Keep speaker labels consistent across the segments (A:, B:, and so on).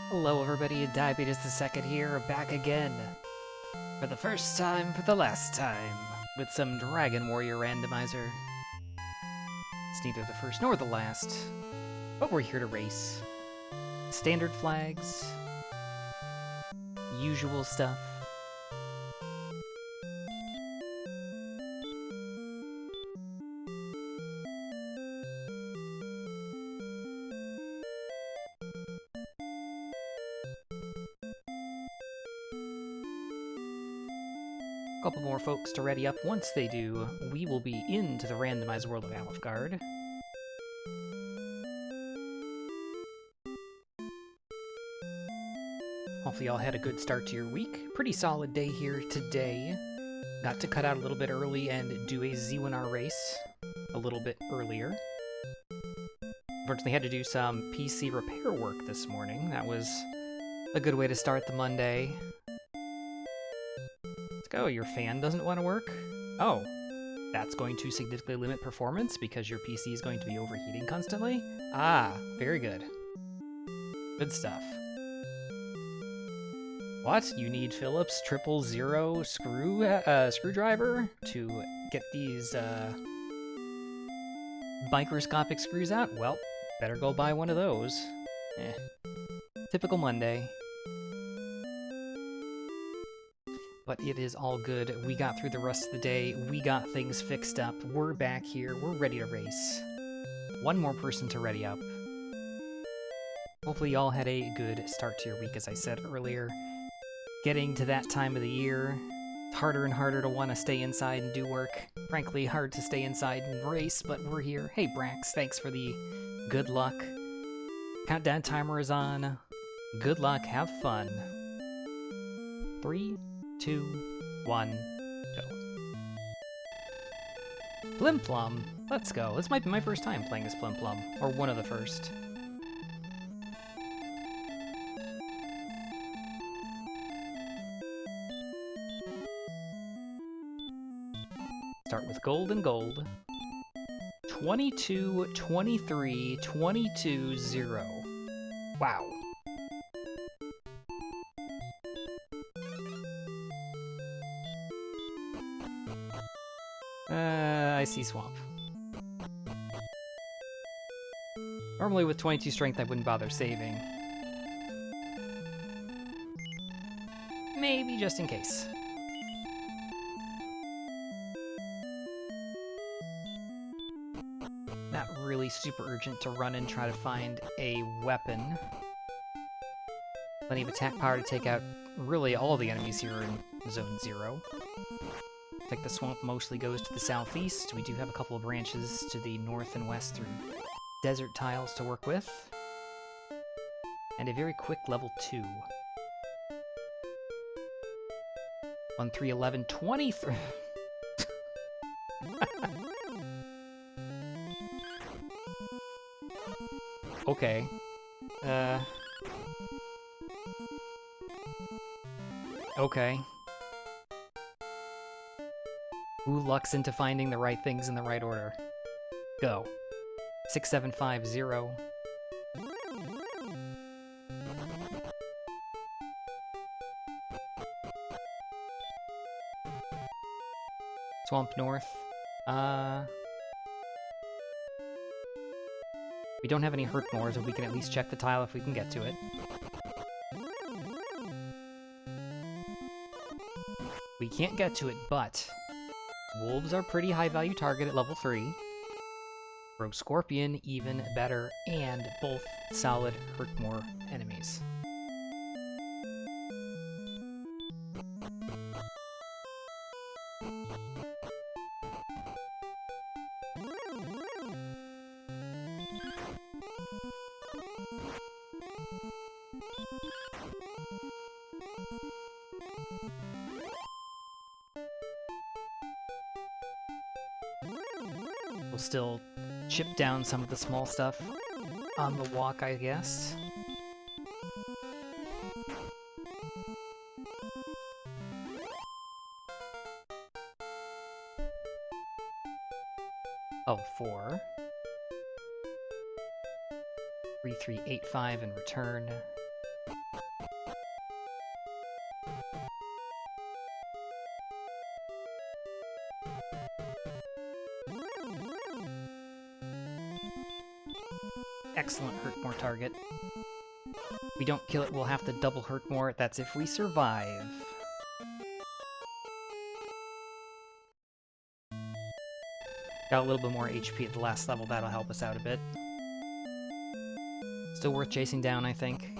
A: Hello everybody, Diabetes the Second here, back again. For the first time, for the last time, with some Dragon Warrior randomizer. It's neither the first nor the last, but we're here to race. Standard flags, usual stuff. Couple more folks to ready up. Once they do, we will be into the randomized world of Alfgard. Hopefully y'all had a good start to your week. Pretty solid day here today. Got to cut out a little bit early and do a DWR race a little bit earlier. Unfortunately had to do some PC repair work this morning. That was a good way to start the Monday. Oh, your fan doesn't want to work? Oh, that's going to significantly limit performance because your PC is going to be overheating constantly? Ah, very good. Good stuff. What? You need Phillips 000 screwdriver to get these microscopic screws out? Well, better go buy one of those. Typical Monday. But it is all good. We got through the rest of the day. We got things fixed up. We're back here. We're ready to race. One more person to ready up. Hopefully y'all had a good start to your week, as I said earlier. Getting to that time of the year, it's harder and harder to want to stay inside and do work. Frankly, hard to stay inside and race, but we're here. Hey, Brax, thanks for the good luck. Countdown timer is on. Good luck. Have fun. 3, 2, 1, go. Plimplum! Let's go. This might be my first time playing as Plimplum, or one of the first. Start with gold and gold. 22, 23, 22, 0. Wow. Icy Swamp. Normally with 22 strength I wouldn't bother saving. Maybe just in case. Not really super urgent to run and try to find a weapon. Plenty of attack power to take out really all the enemies here in Zone 0. I think the swamp mostly goes to the southeast. We do have a couple of branches to the north and west through desert tiles to work with. And a very quick level 2. 1, 3, 11, 23. Okay. Okay. Who lucks into finding the right things in the right order? Go. 6, 7, 5, 0. Swamp North. We don't have any hurt mores, but we can at least check the tile if we can get to it. We can't get to it, but wolves are pretty high value target at level 3. Rogue Scorpion, even better, and both solid Hurtmore enemies. We'll still chip down some of the small stuff on the walk, I guess. Oh, 4. 3385 and return. excellent hurt more target. If we don't kill it, we'll have to double hurt more. That's if we survive. Got a little bit more HP at the last level, that'll help us out a bit. Still worth chasing down, I think.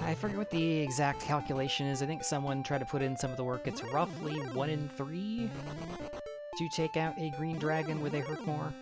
A: I forget what the exact calculation is. I think someone tried to put in some of the work. It's roughly 1 in 3 to take out a green dragon with a hurt more.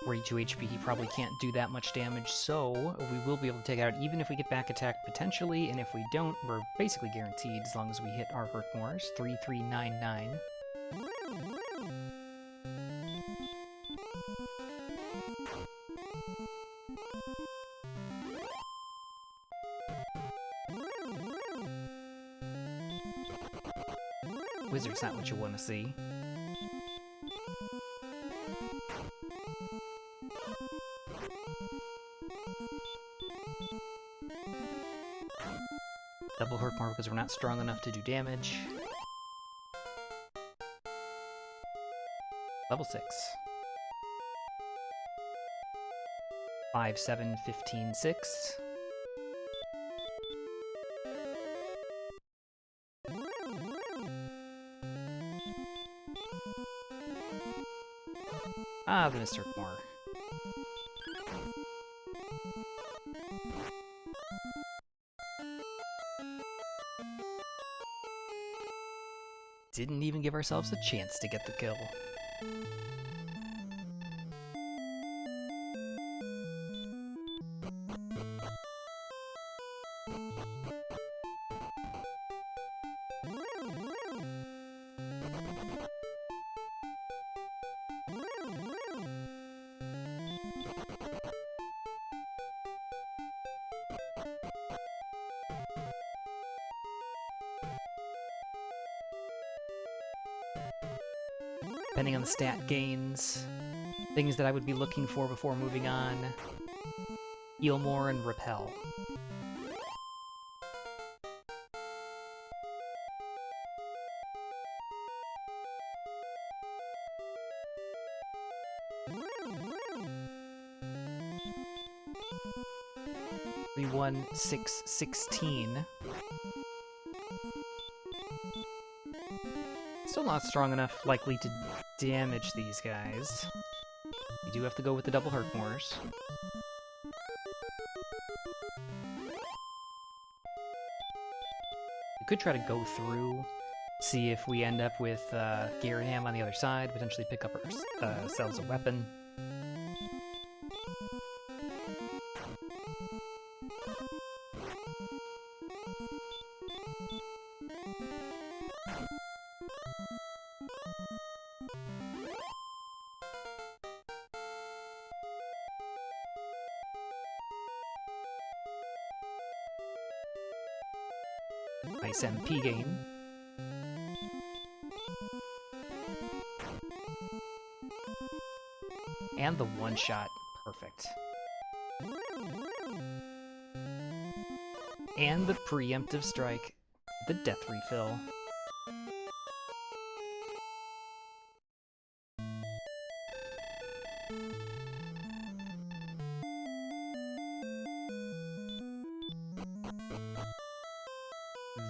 A: .42 HP, he probably can't do that much damage, so we will be able to take it out even if we get back attacked potentially, and if we don't, we're basically guaranteed as long as we hit our hurt mores. 3399. Wizard's not what you want to see. Double hurt more because we're not strong enough to do damage. Level 6. 5, 7, 15, 6. Ah, the missed hurt more. Didn't even give ourselves a chance to get the kill. Depending on the stat gains, things that I would be looking for before moving on, heal more and repel. We won 6-16. Still not strong enough, likely, to damage these guys. You do have to go with the double hurt mores. We could try to go through, see if we end up with Garaham on the other side, potentially pick up ourselves a weapon. Nice MP gain. And the one-shot. Perfect. And the preemptive strike. The death refill.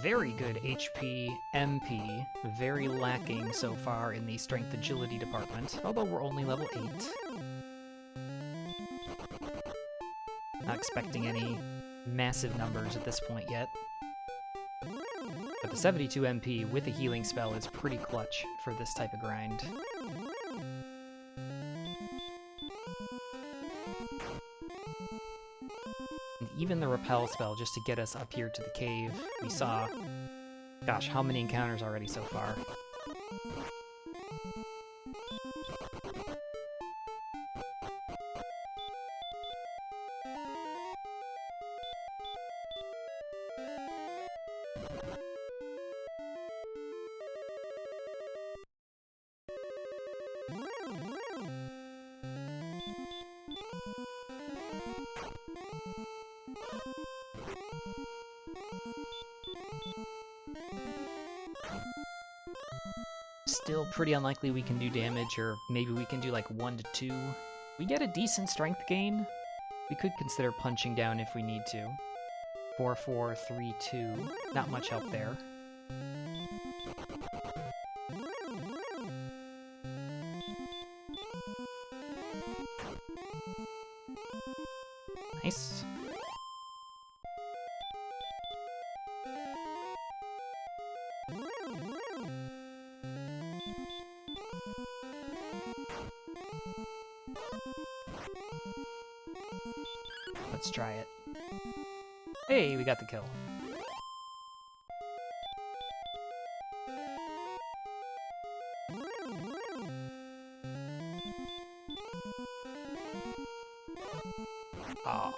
A: Very good HP, MP, very lacking so far in the Strength Agility department, although we're only level 8. Not expecting any massive numbers at this point yet. But the 72 MP with a healing spell is pretty clutch for this type of grind. Even the repel spell, just to get us up here to the cave, we saw, gosh, how many encounters already so far? still pretty unlikely we can do damage, or maybe we can do like 1 to 2. We get a decent strength gain. We could consider punching down if we need to. 4, 4, 3, 2. Not much help there. Nice. Let's try it. Hey, we got the kill. Oh.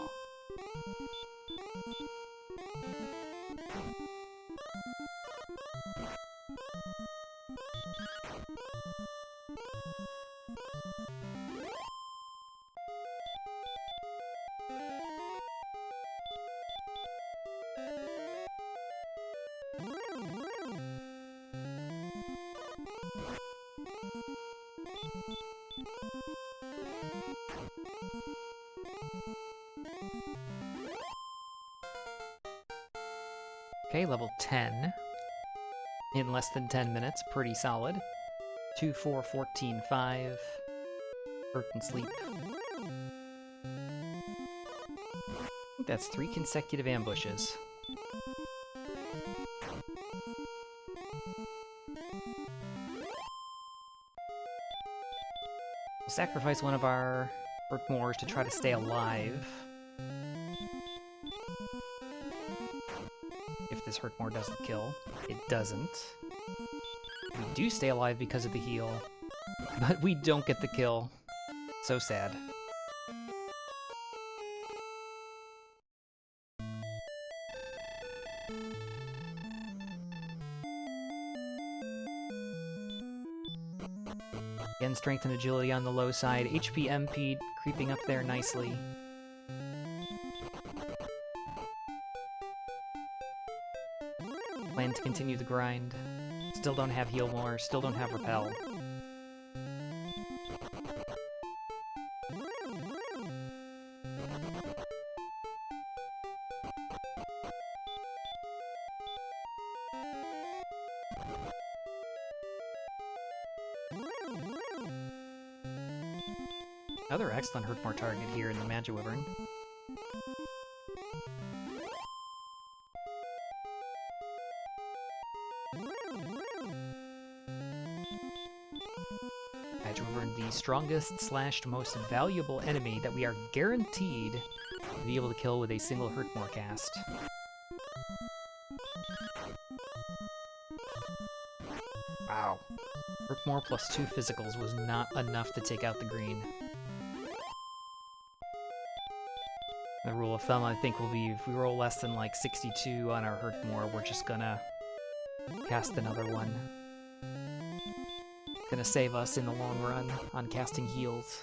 A: Okay, level 10. In less than 10 minutes, pretty solid. 2, 4, 14, 5. Hurt and sleep. I think that's 3 consecutive ambushes. We'll sacrifice one of our Hurtmores to try to stay alive. If this Hurtmore doesn't kill. It doesn't. We do stay alive because of the heal, but we don't get the kill. So sad. Again, strength and agility on the low side. HP MP creeping up there nicely. Plan to continue the grind. Still don't have heal more, still don't have repel. Another excellent Hurtmore target here in the Magiwyvern. Magiwyvern, the strongest / most valuable enemy that we are guaranteed to be able to kill with a single Hurtmore cast. Wow. Hurtmore plus 2 physicals was not enough to take out the green. The rule of thumb, I think, will be if we roll less than like 62 on our Hurtmore, we're just gonna cast another one. Gonna save us in the long run on casting heals.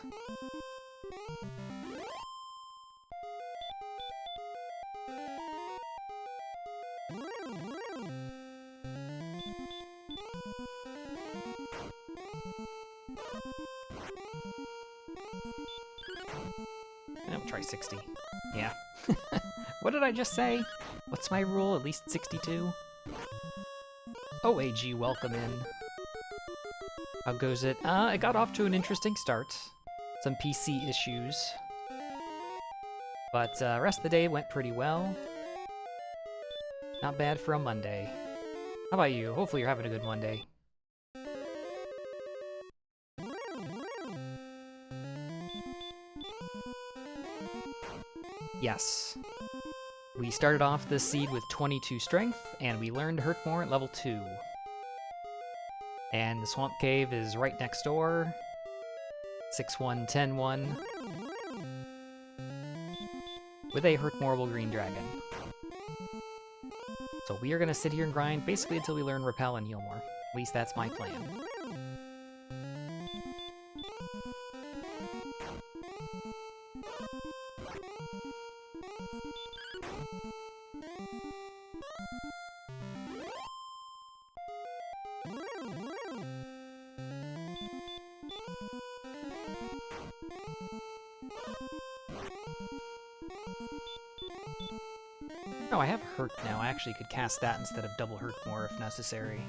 A: And we'll try 60. Yeah. What did I just say? What's my rule? At least 62? OAG, welcome in. How goes it? It got off to an interesting start. Some PC issues. But rest of the day went pretty well. Not bad for a Monday. How about you? Hopefully you're having a good Monday. Yes. We started off this seed with 22 strength, and we learned Hurtmore at level 2. And the Swamp Cave is right next door. 6-1, 10-1. With a Hurtmoreable Green Dragon. So we are going to sit here and grind basically until we learn Repel and Heal more. At least that's my plan. No, I have Hurt now. I actually could cast that instead of double Hurt more if necessary.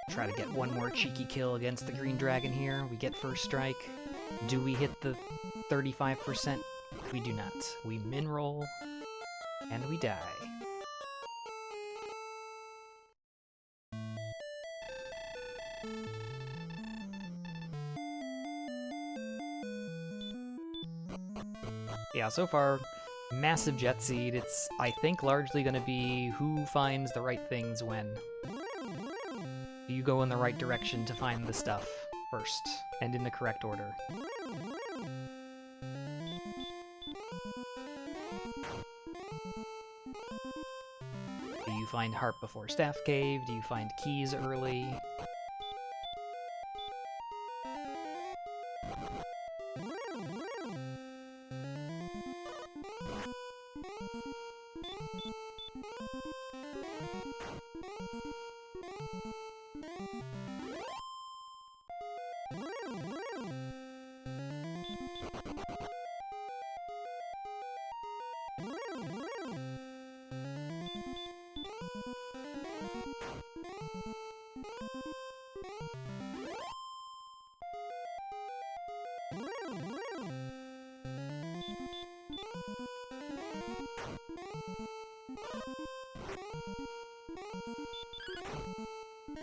A: Try to get one more cheeky kill against the green dragon here. We get first strike. Do we hit the 35%? We do not. We min roll, and we die. Yeah, so far, massive jet seed. It's, I think, largely going to be who finds the right things when. Do you go in the right direction to find the stuff first, and in the correct order? Do you find Harp before Staff Cave? Do you find keys early?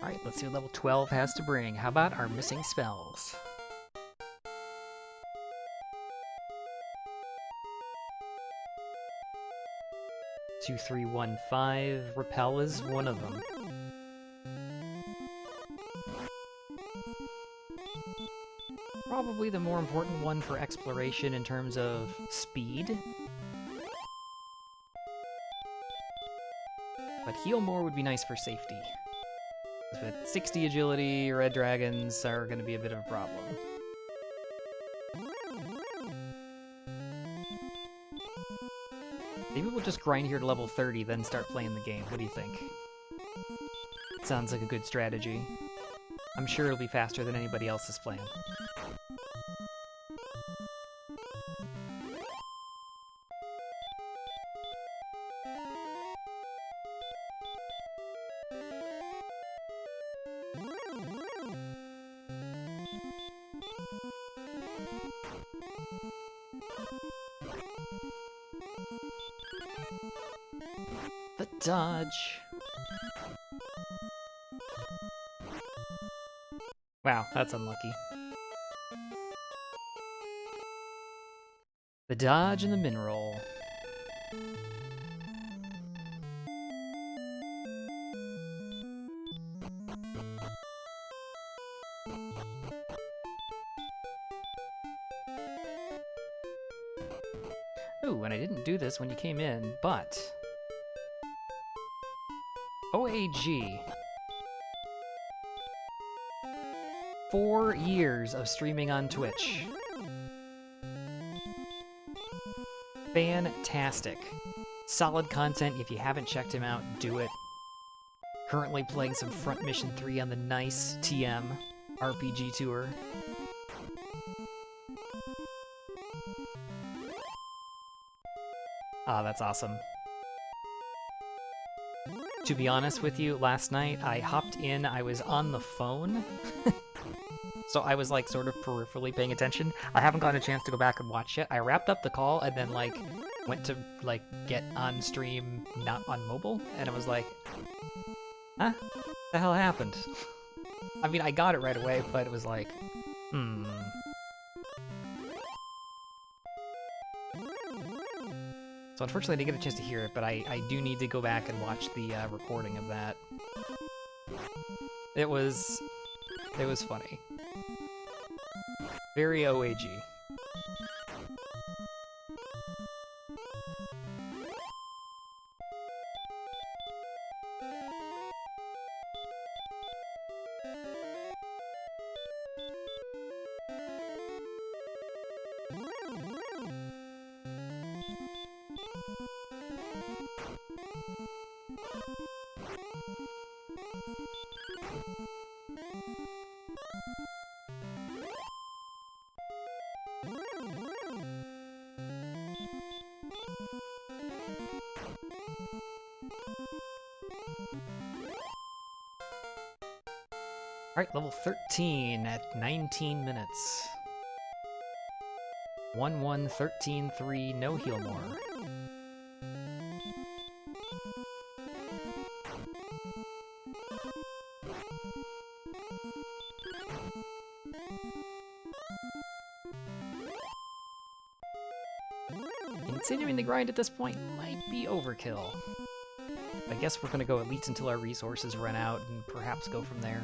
A: Alright, let's see what level 12 has to bring. How about our missing spells? Two, 3, 1, 5. Repel is one of them. Probably the more important one for exploration in terms of speed. But Heal More would be nice for safety. With 60 agility, red dragons are going to be a bit of a problem. Maybe we'll just grind here to level 30, then start playing the game. What do you think? Sounds like a good strategy. I'm sure it'll be faster than anybody else's plan. The dodge. Wow, that's unlucky. The dodge and the min roll. Ooh, and I didn't do this when you came in, but... OAG. 4 years of streaming on Twitch. Fantastic. Solid content. If you haven't checked him out, do it. Currently playing some Front Mission 3 on the nice TM RPG tour. Ah, that's awesome. To be honest with you, last night I hopped in, I was on the phone, so I was like sort of peripherally paying attention. I haven't gotten a chance to go back and watch it. I wrapped up the call and then like went to like get on stream, not on mobile, and I was like, huh? What the hell happened? I mean, I got it right away, but it was like, So unfortunately I didn't get a chance to hear it, but I do need to go back and watch the recording of that. It was funny. Very OAG. Alright, level 13 at 19 minutes. 1-1-13-3, no heal more. Continuing the grind at this point might be overkill. I guess we're gonna go at least until our resources run out and perhaps go from there.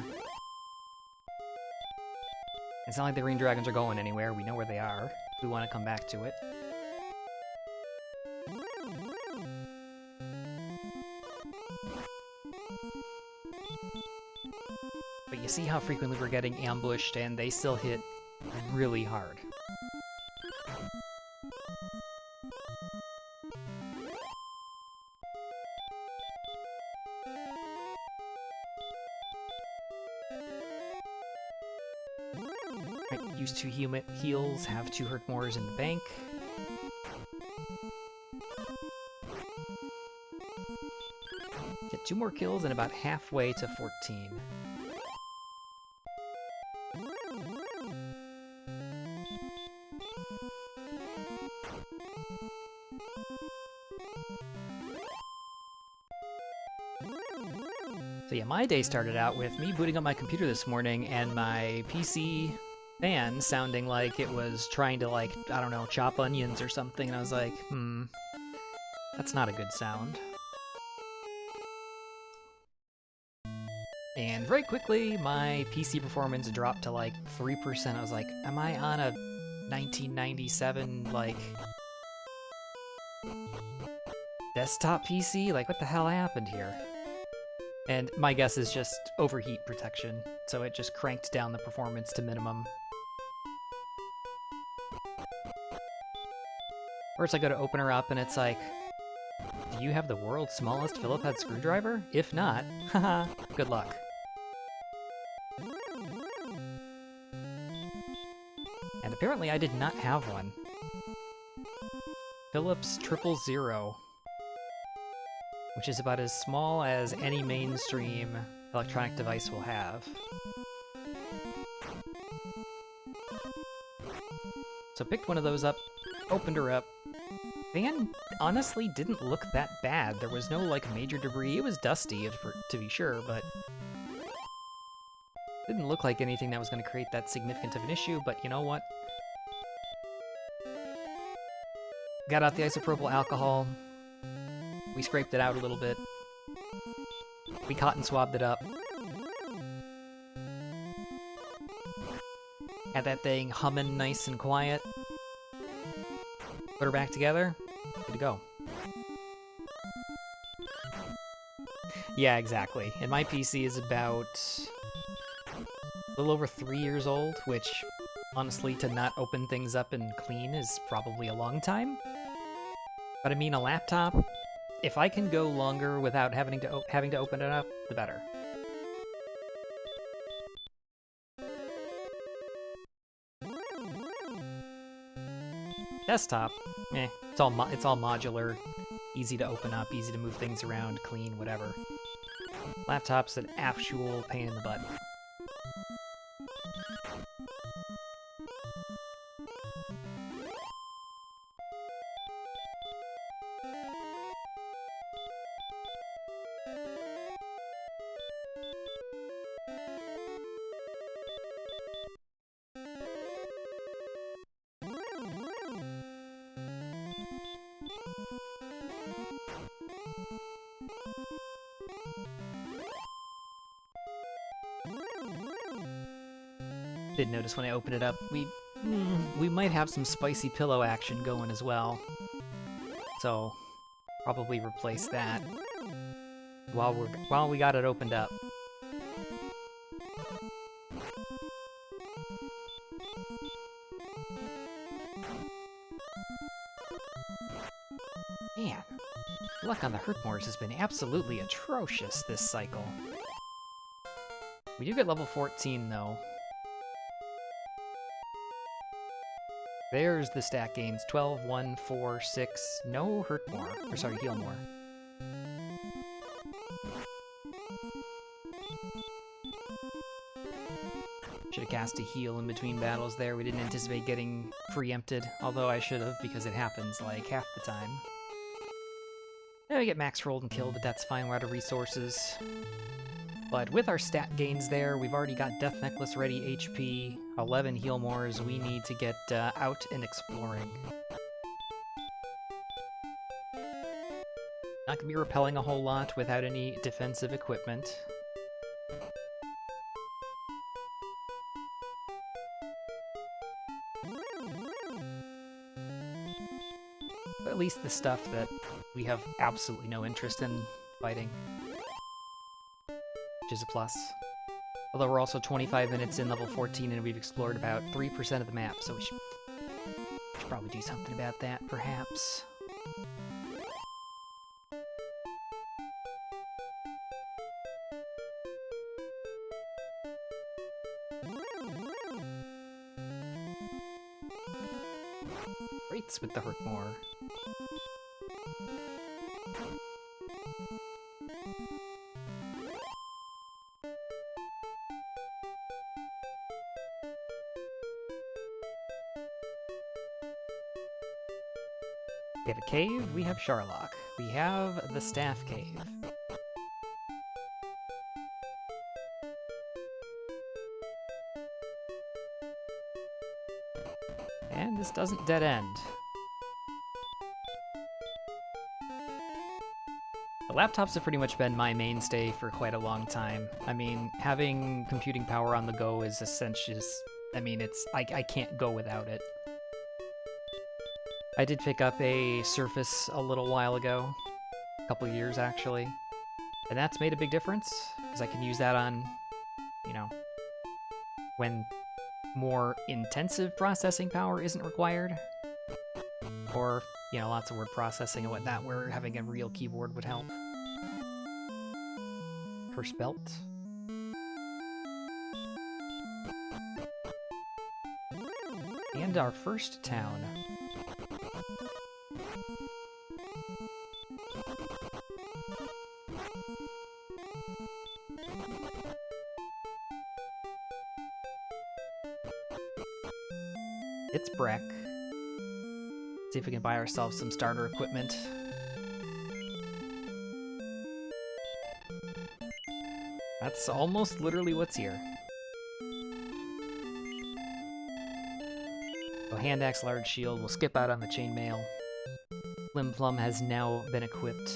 A: It's not like the green dragons are going anywhere, we know where they are. We want to come back to it. But you see how frequently we're getting ambushed and they still hit really hard. Right, use 2 heals, have 2 hurt mores in the bank. Get 2 more kills and about halfway to 14. So yeah, my day started out with me booting up my computer this morning and my PC fan sounding like it was trying to, like, I don't know, chop onions or something, and I was like, that's not a good sound. And very quickly, my PC performance dropped to like 3%. I was like, am I on a 1997, like, desktop PC? Like, what the hell happened here? And my guess is just overheat protection, so it just cranked down the performance to minimum. First I go to open her up and it's like, do you have the world's smallest Phillip head screwdriver? If not, haha, good luck. And apparently I did not have one. Phillips 000, which is about as small as any mainstream electronic device will have. So picked one of those up, opened her up. Fan honestly didn't look that bad. There was no, like, major debris. It was dusty, to be sure, but didn't look like anything that was going to create that significant of an issue, but you know what? Got out the isopropyl alcohol. We scraped it out a little bit. We cotton swabbed it up. Had that thing humming nice and quiet. Put her back together. Good to go. Yeah, exactly. And my PC is about a little over 3 years old, which, honestly, to not open things up and clean is probably a long time. But I mean, a laptop, if I can go longer without having to open it up, the better. Desktop, it's all modular, easy to open up, easy to move things around, clean, whatever. Laptop's an actual pain in the butt. Did notice when I opened it up, we might have some spicy pillow action going as well. So, probably replace that while we got it opened up. Man, luck on the hurt mores has been absolutely atrocious this cycle. We do get level 14, though. There's the stat gains. 12, 1, 4, 6. No hurt more. Or sorry, heal more. Should have cast a heal in between battles there. We didn't anticipate getting preempted, although I should have, because it happens like half the time. Then we get max rolled and killed, but that's fine, we're out of resources. But with our stat gains there, we've already got Death Necklace ready, HP, 11 heal mores. We need to get out and exploring. Not gonna be repelling a whole lot without any defensive equipment. But at least the stuff that we have absolutely no interest in fighting, which is a plus. Although we're also 25 minutes in level 14 and we've explored about 3% of the map, so we should probably do something about that, perhaps. Rates with the Hurtmore. We have a cave, we have Sharlock. We have the Staff Cave. And this doesn't dead end. The laptops have pretty much been my mainstay for quite a long time. I mean, having computing power on the go is essential. I mean, I can't go without it. I did pick up a Surface a little while ago, a couple years actually, and that's made a big difference, because I can use that on, you know, when more intensive processing power isn't required, or, you know, lots of word processing and whatnot, where having a real keyboard would help. First belt. And our first town. It's Breck. See if we can buy ourselves some starter equipment. That's almost literally what's here. So hand axe, large shield, we'll skip out on the chainmail. Flim Plum has now been equipped.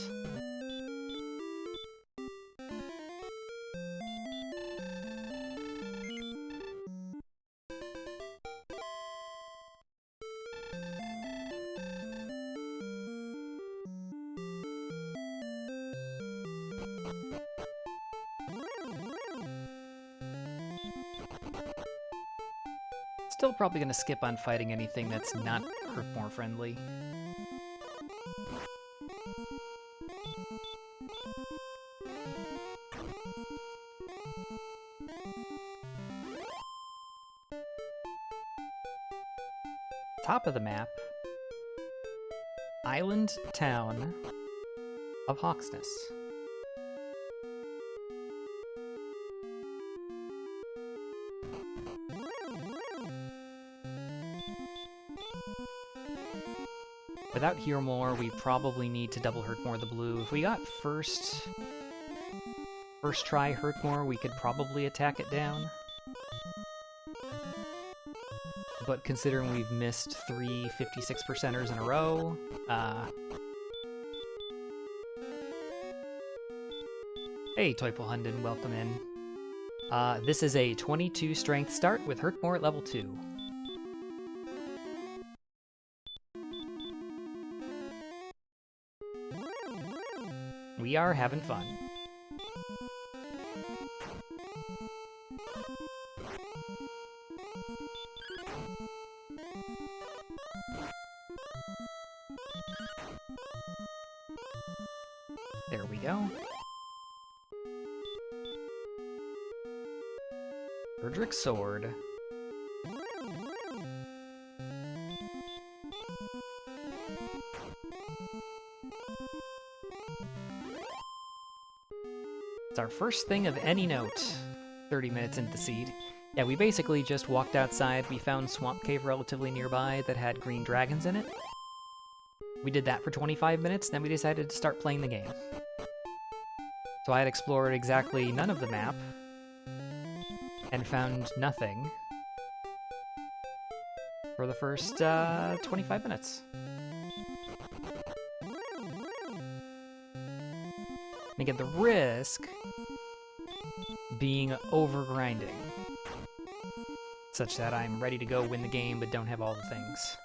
A: Still probably gonna skip on fighting anything that's not Hurtmore friendly. Top of the map, Island Town of Hawksness. Without Hear More, we probably need to double Hurtmore the blue. If we got first try Hurtmore, we could probably attack it down. But considering we've missed 3 56%ers in a row, hey Teufelshunden, welcome in. This is a 22 strength start with Hurtmore at level 2. We are having fun. There we go. Erdrick's Sword. It's our first thing of any note. 30 minutes into the seed. Yeah, we basically just walked outside. We found Swamp Cave relatively nearby that had green dragons in it. We did that for 25 minutes, then we decided to start playing the game. So I had explored exactly none of the map, and found nothing for the first 25 minutes. And again, the risk being over-grinding, such that I'm ready to go win the game but don't have all the things.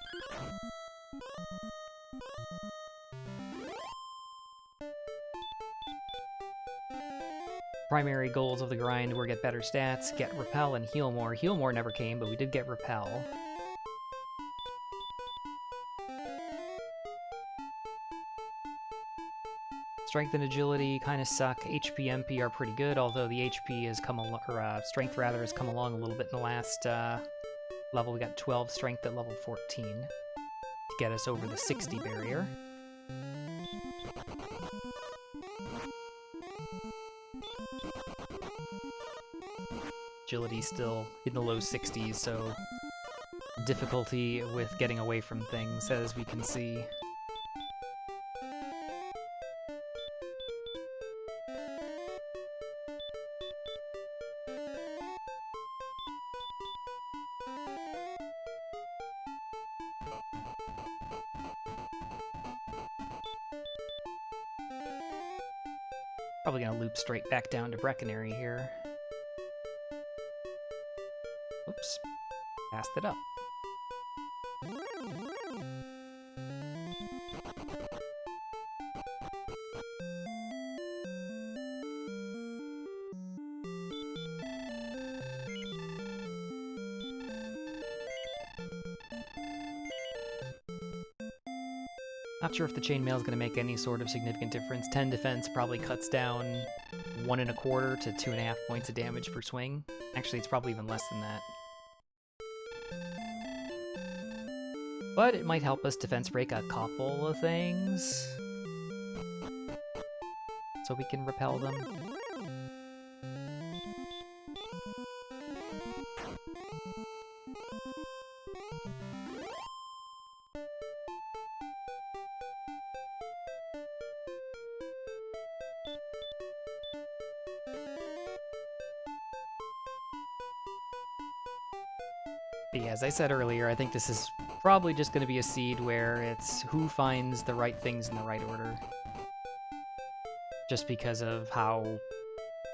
A: Primary goals of the grind were get better stats, get Repel, and heal more. Heal more never came, but we did get Repel. Strength and agility kind of suck. HP, MP are pretty good, although the HP has come along, or strength rather, has come along a little bit in the last level. We got 12 strength at level 14 to get us over the 60 barrier. Agility still in the low 60s, so difficulty with getting away from things, as we can see. Probably gonna loop straight back down to Brecconary here. Oops, passed it up. Not sure if the chainmail is going to make any sort of significant difference. 10 defense probably cuts down 1.25 to 2.5 points of damage per swing. Actually, it's probably even less than that. But it might help us defense break a couple of things, so we can repel them. But yeah, as I said earlier, I think this is probably just going to be a seed where it's who finds the right things in the right order. Just because of how,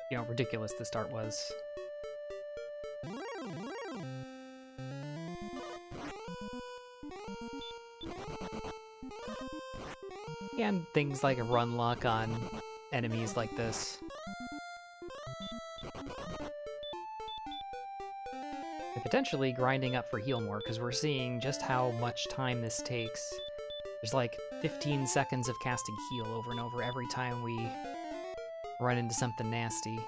A: you know, ridiculous the start was. And things like run luck on enemies like this. And potentially grinding up for heal more, because we're seeing just how much time this takes. There's like 15 seconds of casting heal over and over every time we run into something nasty.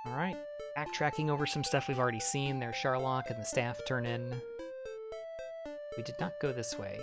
A: Alright, backtracking over some stuff we've already seen. There's Sharlock and the staff turn in. We did not go this way.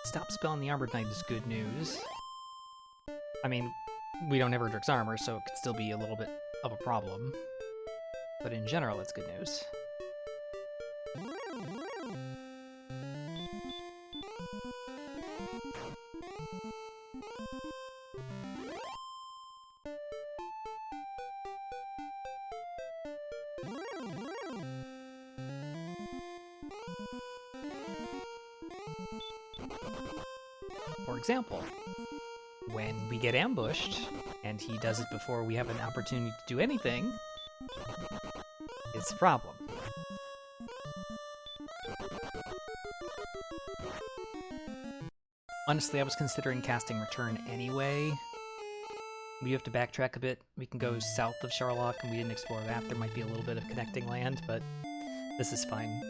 A: Stop spelling the Armored Knight is good news. I mean, We don't have Erdrick's armor, so it could still be a little bit of a problem. But in general, it's good news. For example, when we get ambushed, and he does it before we have an opportunity to do anything, it's a problem. Honestly, I was considering casting Return anyway. We have to backtrack a bit. We can go south of Charlock, and we didn't explore that. There might be a little bit of connecting land, but this is fine.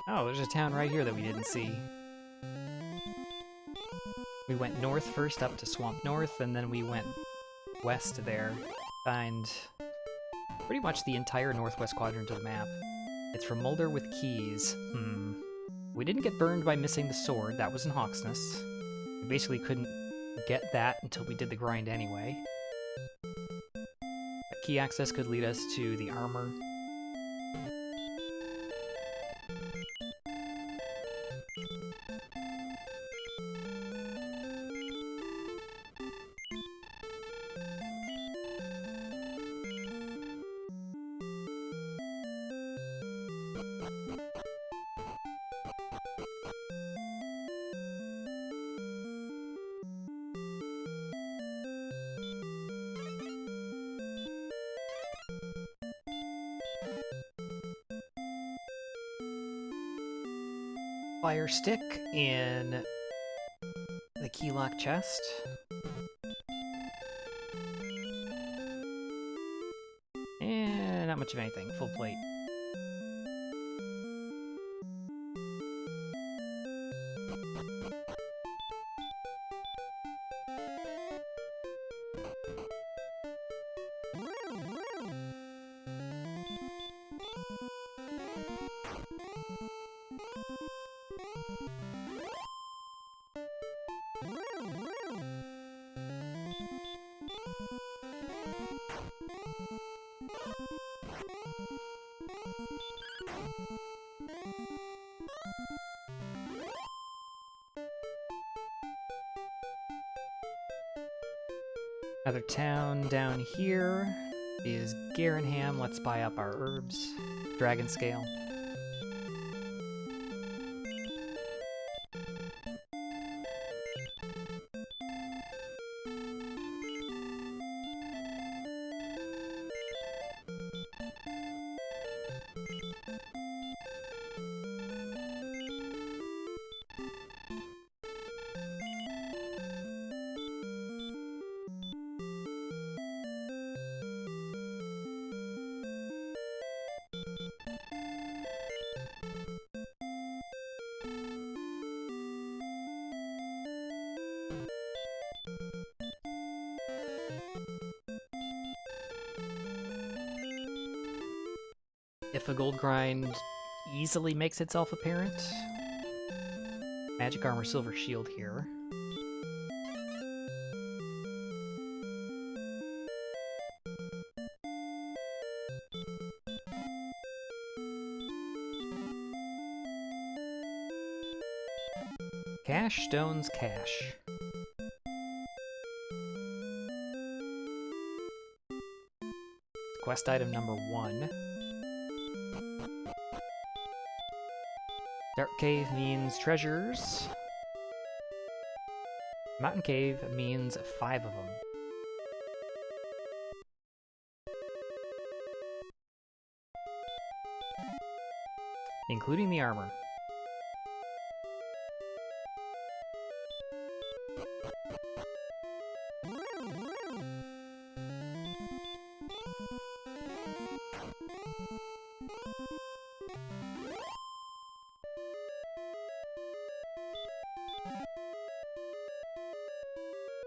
A: Oh, there's a town right here that we didn't see. We went north first up to Swamp North, and then we went west there. Find pretty much the entire northwest quadrant of the map. It's from Mulder with keys. We didn't get burned by missing the sword. That was in Hawksness. We basically couldn't get that until we did the grind anyway. But key access could lead us to the armor. Fire stick in the key lock chest. And not much of anything. Full plate. Another town down here is Garenham. Let's buy up our herbs. Dragon scale. If a gold grind easily makes itself apparent, magic armor, silver shield here. Cash, stones, cash. Quest item number 1. Dark Cave means treasures. Mountain Cave means 5 of them. Including the armor.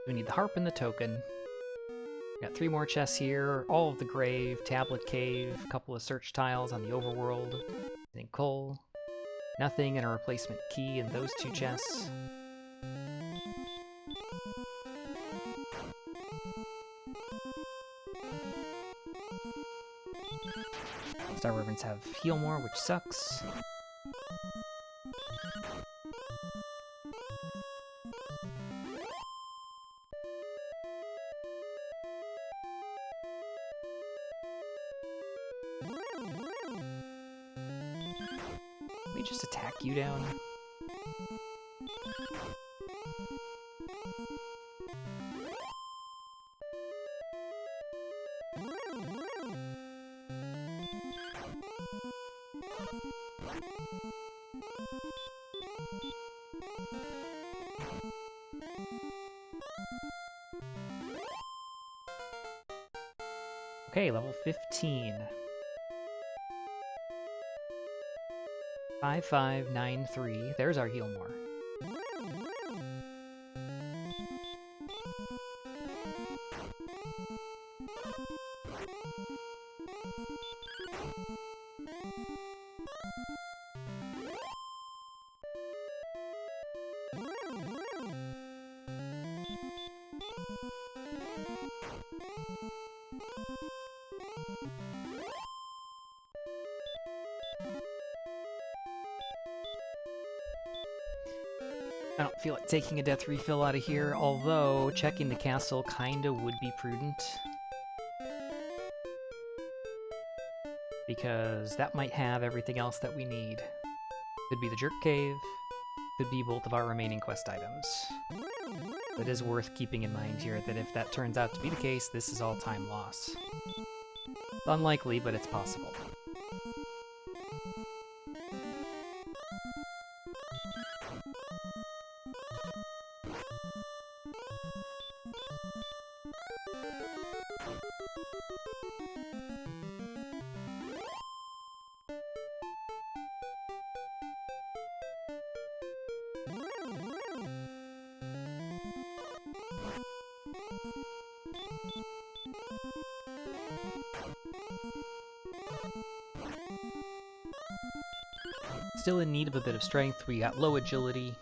A: We need the harp and the token. Got 3 more chests here, all of the grave, tablet cave, a couple of search tiles on the overworld, and coal. Nothing, and a replacement key in those 2 chests. Star Wyverns have heal more, which sucks. Let me just attack you down. Okay, level 15. 5593. There's our heal more. I don't feel like taking a death refill out of here, although checking the castle kinda would be prudent. Because that might have everything else that we need. Could be the Jerk Cave, could be both of our remaining quest items. It is worth keeping in mind here that if that turns out to be the case, this is all time loss. Unlikely, but it's possible. Still in need of a bit of strength. We got low agility.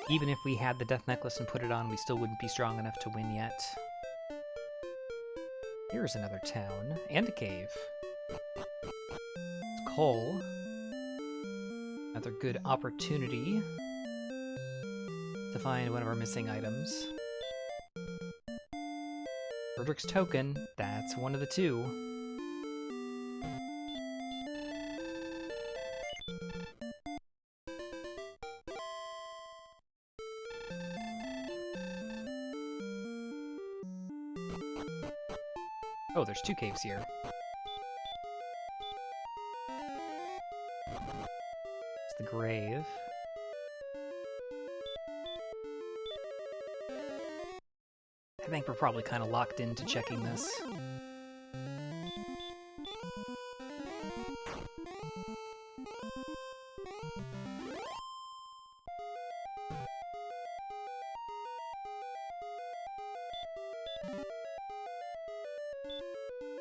A: Even if we had the death necklace and put it on, we still wouldn't be strong enough to win yet. Here's another town, and a cave. It's coal. Another good opportunity to find one of our missing items. Frederick's token, that's one of the 2. Oh, there's 2 caves here. It's the grave. I think we're probably kind of locked into checking this.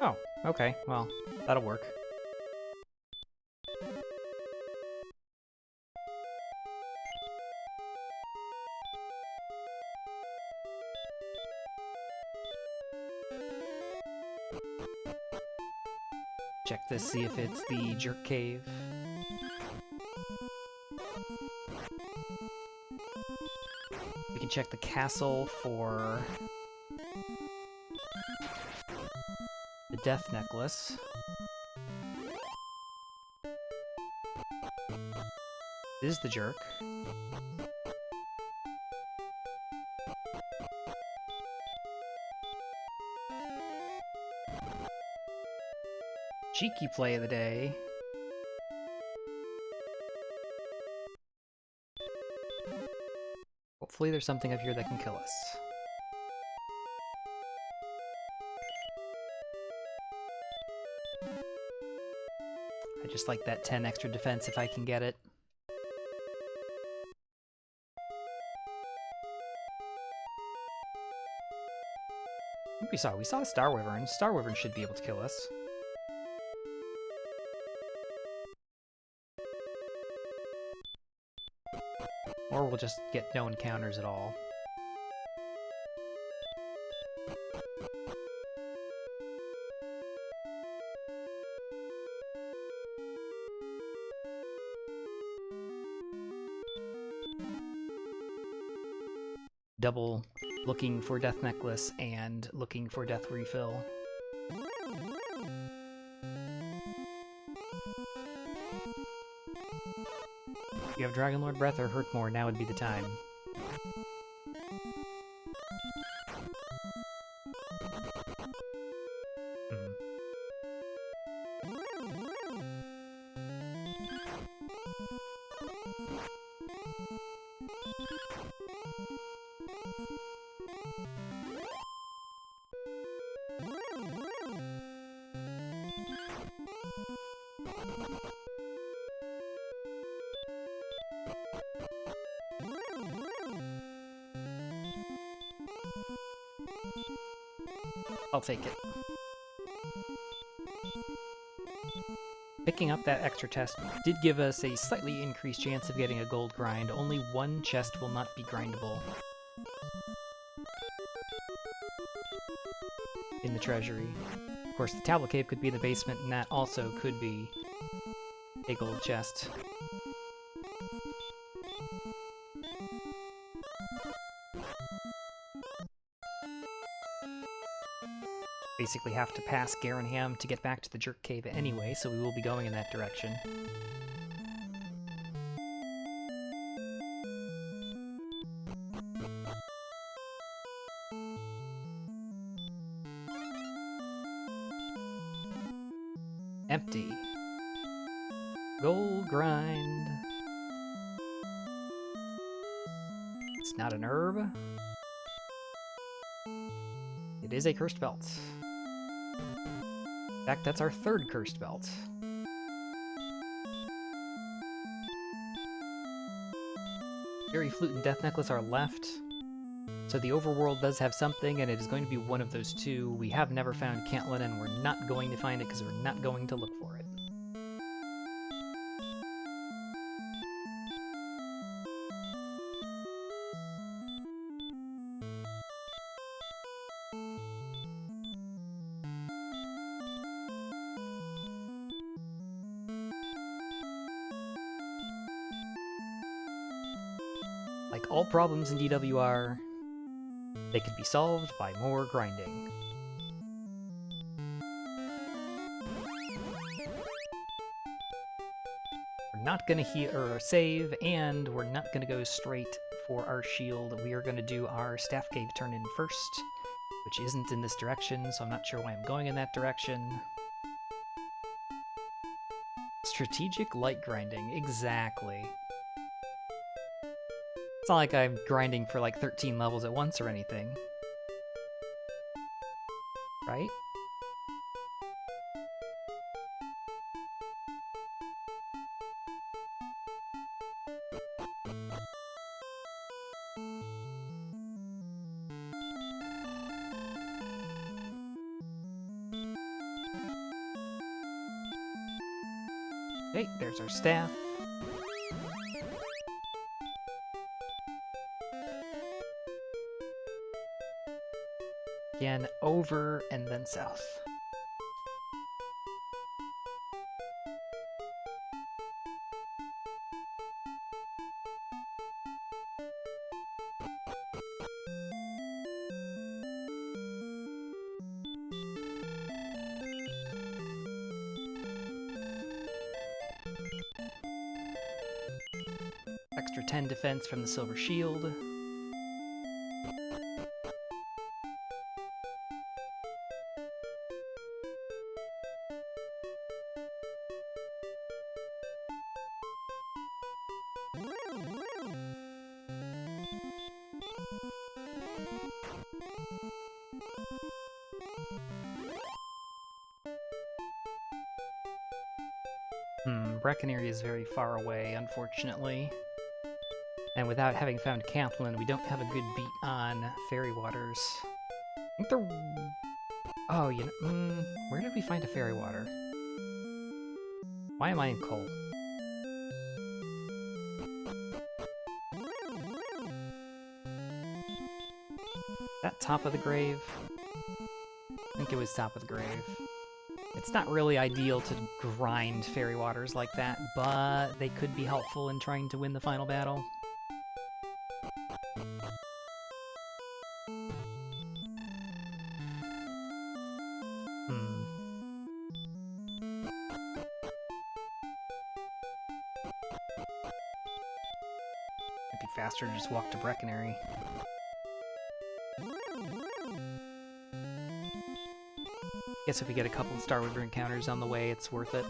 A: Oh, okay, well, that'll work. Check this, see if it's the Jerk Cave. We can check the castle for the death necklace. This is the Jerk. Cheeky play of the day. Hopefully there's something up here that can kill us. I just like that 10 extra defense if I can get it. We saw a Star Wyvern. Star Wyvern should be able to kill us. Or we'll just get no encounters at all. Double looking for Death Necklace and looking for Death Refill. If you have Dragonlord Breath or Hurt More, now would be the time. I'll take it. Picking up that extra chest did give us a slightly increased chance of getting a gold grind. Only one chest will not be grindable in the treasury. Of course, the Tablet Cave could be in the basement, and that also could be a gold chest. Basically have to pass Garenham to get back to the Jerk Cave anyway, so we will be going in that direction. Empty. Gold grind. It's not an herb. It is a cursed belt. In fact, that's our third cursed belt. Fairy Flute and Death Necklace are left. So the overworld does have something, and it is going to be one of those two. We have never found Cantlin, and we're not going to find it because we're not going to look for it. Like all problems in DWR, they can be solved by more grinding. We're not gonna heal or save, and we're not gonna go straight for our shield. We are gonna do our Staff Cave turn-in first, which isn't in this direction, so I'm not sure why I'm going in that direction. Strategic light grinding, exactly. It's not like I'm grinding for like 13 levels at once or anything. Right? Okay, there's our staff. Again, over and then south. Extra 10 defense from the Silver Shield. Breckenary is very far away, unfortunately. And without having found Camplin, we don't have a good beat on Fairy Waters. I think the... Oh, you know... where did we find a fairy water? Why am I in coal? That top of the grave? I think it was top of the grave. It's not really ideal to grind fairy waters like that, but they could be helpful in trying to win the final battle. Might be faster to just walk to Breckenary. Guess if we get a couple of Star River encounters on the way, it's worth it.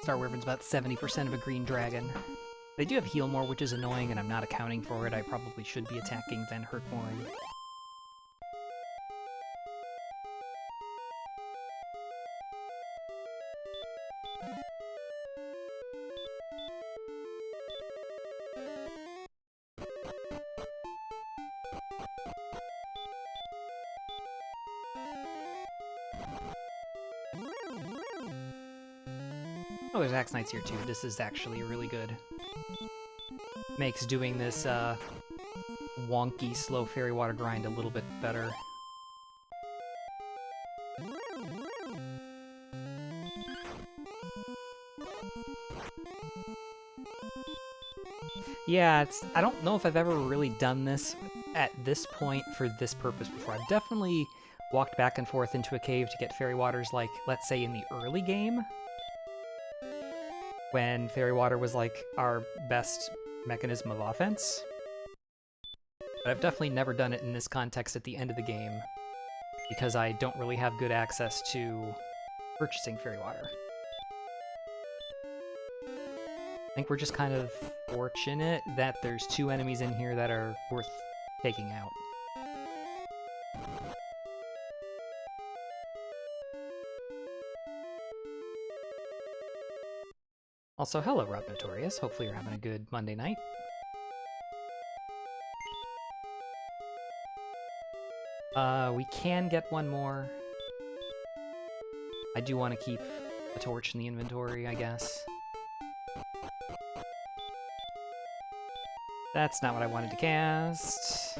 A: Star Wyvern's about 70% of a green dragon. They do have heal more, which is annoying, and I'm not accounting for it. I probably should be attacking, then hurt more. Oh, there's Axe Knights here too. This is actually really good. Makes doing this wonky, slow fairy water grind a little bit better. Yeah, I don't know if I've ever really done this at this point for this purpose before. I've definitely walked back and forth into a cave to get fairy waters, like, let's say in the early game, when fairy water was like our best mechanism of offense. But I've definitely never done it in this context at the end of the game, because I don't really have good access to purchasing fairy water. I think we're just kind of fortunate that there's two enemies in here that are worth taking out. Also, hello, Rob Notorious. Hopefully you're having a good Monday night. We can get one more. I do want to keep a torch in the inventory, I guess. That's not what I wanted to cast.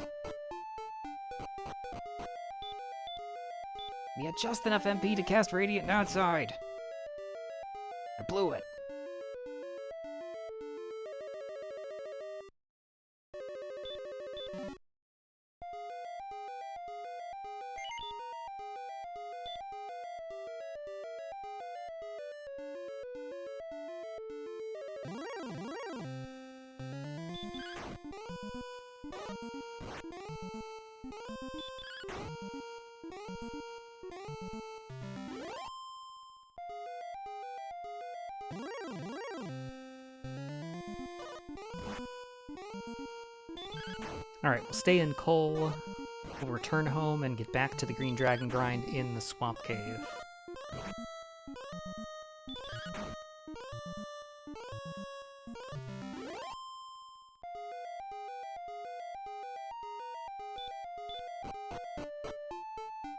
A: We had just enough MP to cast Radiant outside. I blew it. Alright, we'll stay in coal, we'll return home and get back to the Green Dragon grind in the Swamp Cave.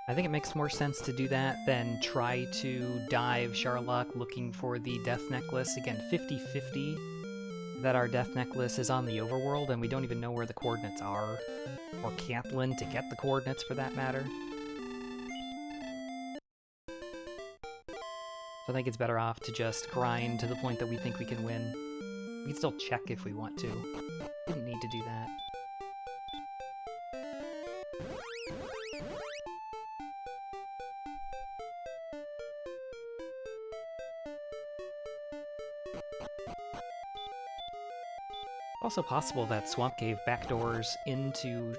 A: I think it makes more sense to do that than try to dive Charlock looking for the Death Necklace. Again, 50-50 that our Death Necklace is on the overworld, and we don't even know where the coordinates are, or Catlin to get the coordinates for that matter. So I think it's better off to just grind to the point that we think we can win. We can still check if we want to. Didn't need to do that. Also possible that Swamp Cave backdoors into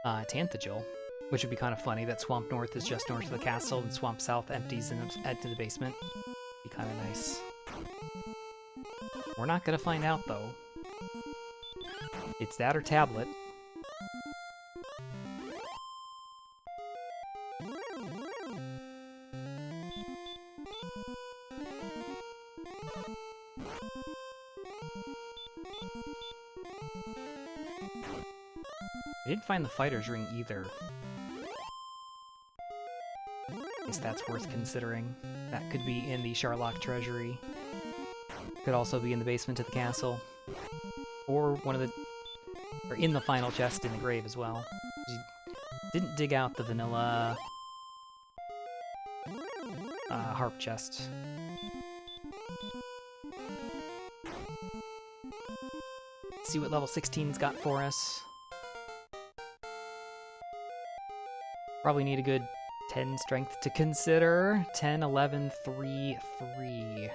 A: Tanthagil, which would be kind of funny that Swamp North is just north of the castle and Swamp South empties into the basement. Be kind of nice. We're not gonna find out though. It's that or Tablet. I didn't find the fighter's ring either. I guess that's worth considering. That could be in the Sharlock treasury. Could also be in the basement of the castle. Or one of the... or in the final chest in the grave as well. You didn't dig out the vanilla... harp chest. See what level 16's got for us. Probably need a good 10 strength to consider. 10, 11, 3, 3.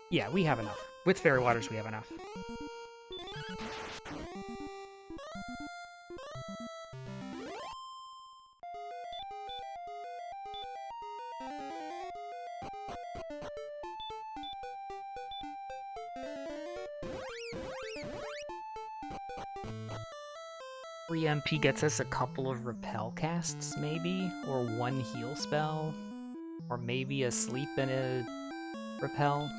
A: Yeah, we have enough. With Fairy Waters, we have enough. MP gets us a couple of repel casts, maybe? Or one heal spell? Or maybe a sleep and a repel?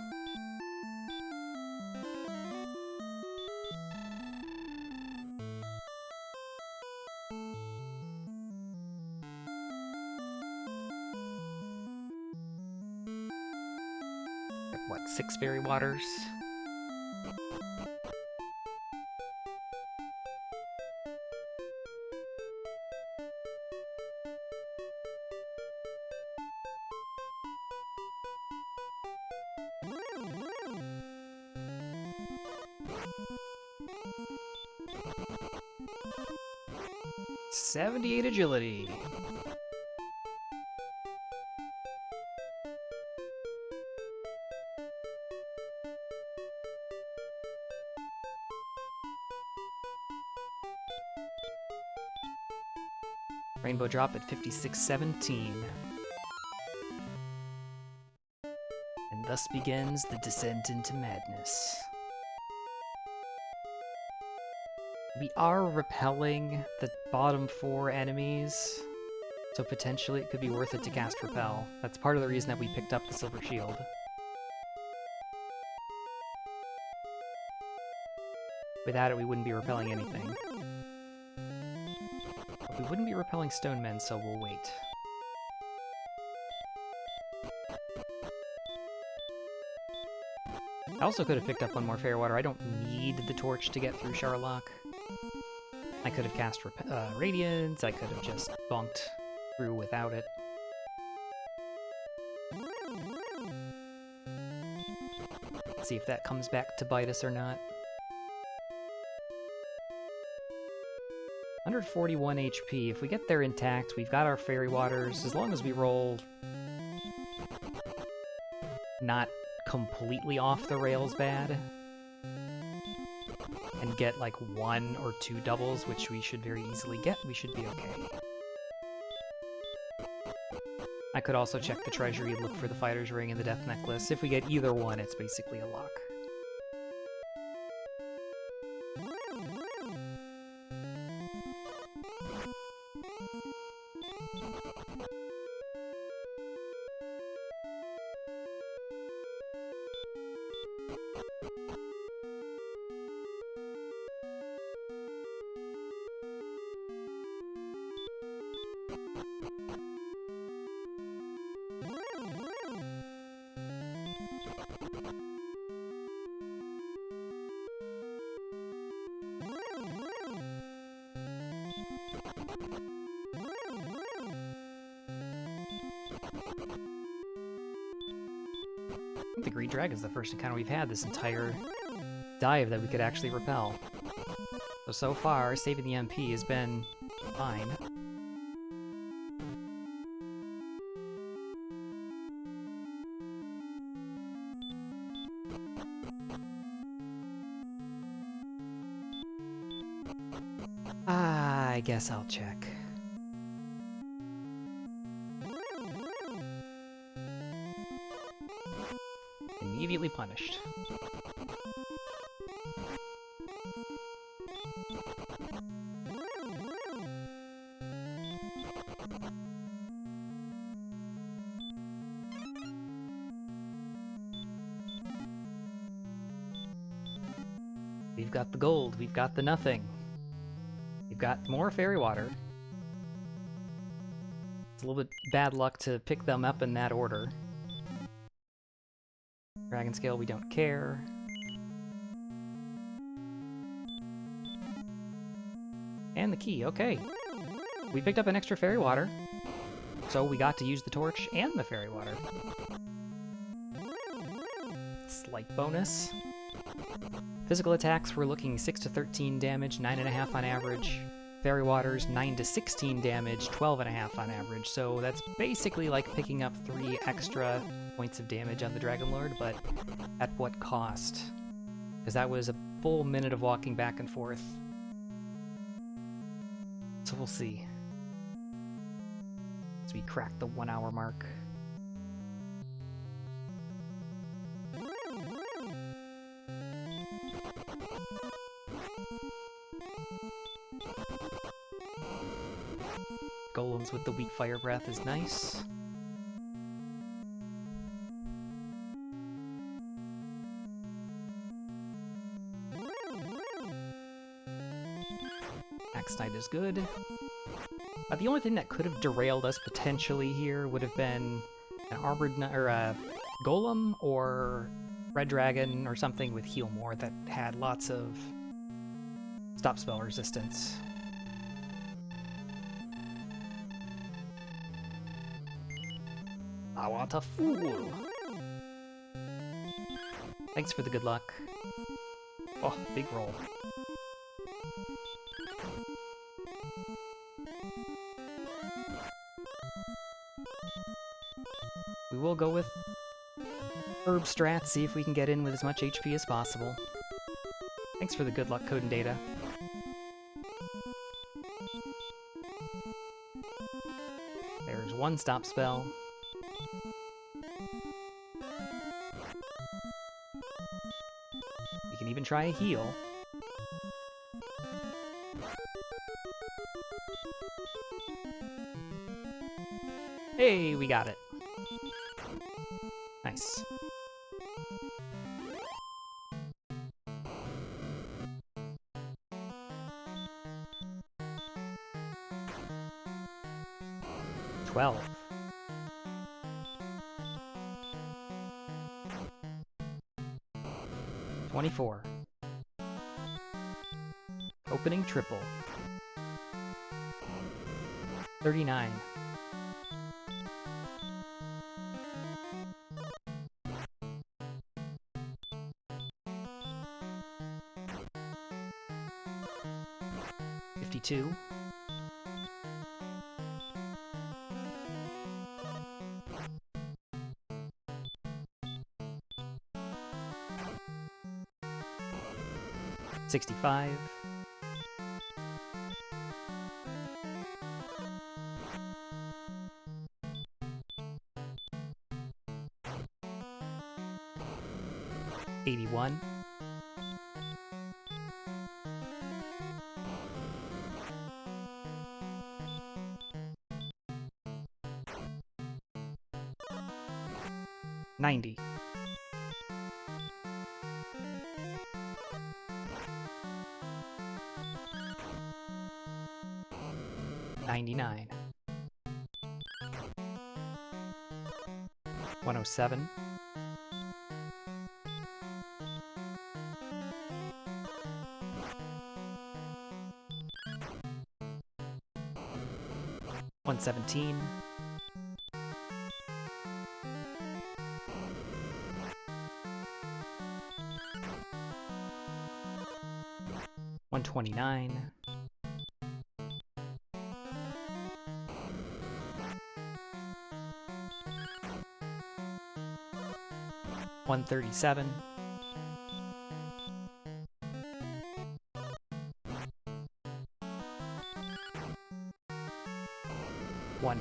A: What, 6 Fairy Waters? .78 agility. Rainbow drop at 5617. And thus begins the descent into madness. We are repelling the bottom 4 enemies, so potentially it could be worth it to cast Repel. That's part of the reason that we picked up the Silver Shield. Without it, we wouldn't be repelling anything. But we wouldn't be repelling Stone Men, so we'll wait. I also could have picked up one more Fairy Water. I don't need the torch to get through Sharlock. I could have cast Radiance, I could have just bunked through without it. Let's see if that comes back to bite us or not. 141 HP. If we get there intact, we've got our Fairy Waters. As long as we roll not completely off the rails bad, and get like 1 or 2 doubles, which we should very easily get, we should be okay. I could also check the treasury and look for the Fighter's Ring and the Death Necklace. If we get either one, it's basically a lock. The Green Dragon's the first encounter we've had this entire dive that we could actually repel. So far, saving the MP has been fine. guess I'll check. Immediately punished. We've got the gold, we've got the nothing. We've got more fairy water. It's a little bit bad luck to pick them up in that order. Dragon scale, we don't care. And the key, okay. We picked up an extra fairy water, so we got to use the torch and the fairy water. Slight bonus. Physical attacks, we're looking 6 to 13 damage, 9.5 on average. Fairy waters, 9 to 16 damage, 12.5 on average. So that's basically like picking up 3 extra points of damage on the Dragon Lord, but at what cost? Because that was a full minute of walking back and forth. So we'll see. As we crack the 1 hour mark. Golems with the weak fire breath is nice. Axe Knight is good. The only thing that could have derailed us potentially here would have been an Armored or a Golem or Red Dragon or something with Heal More that had lots of stop spell resistance. I want a fool! Thanks for the good luck. Oh, big roll. We will go with herb strat, see if we can get in with as much HP as possible. Thanks for the good luck code and data. There's one stop spell. We can even try a heal. Hey, we got it. Nice. $12. 24. Opening triple. 39. $52. 65. 81. 90. 99. 107. 117. 129. 137. 1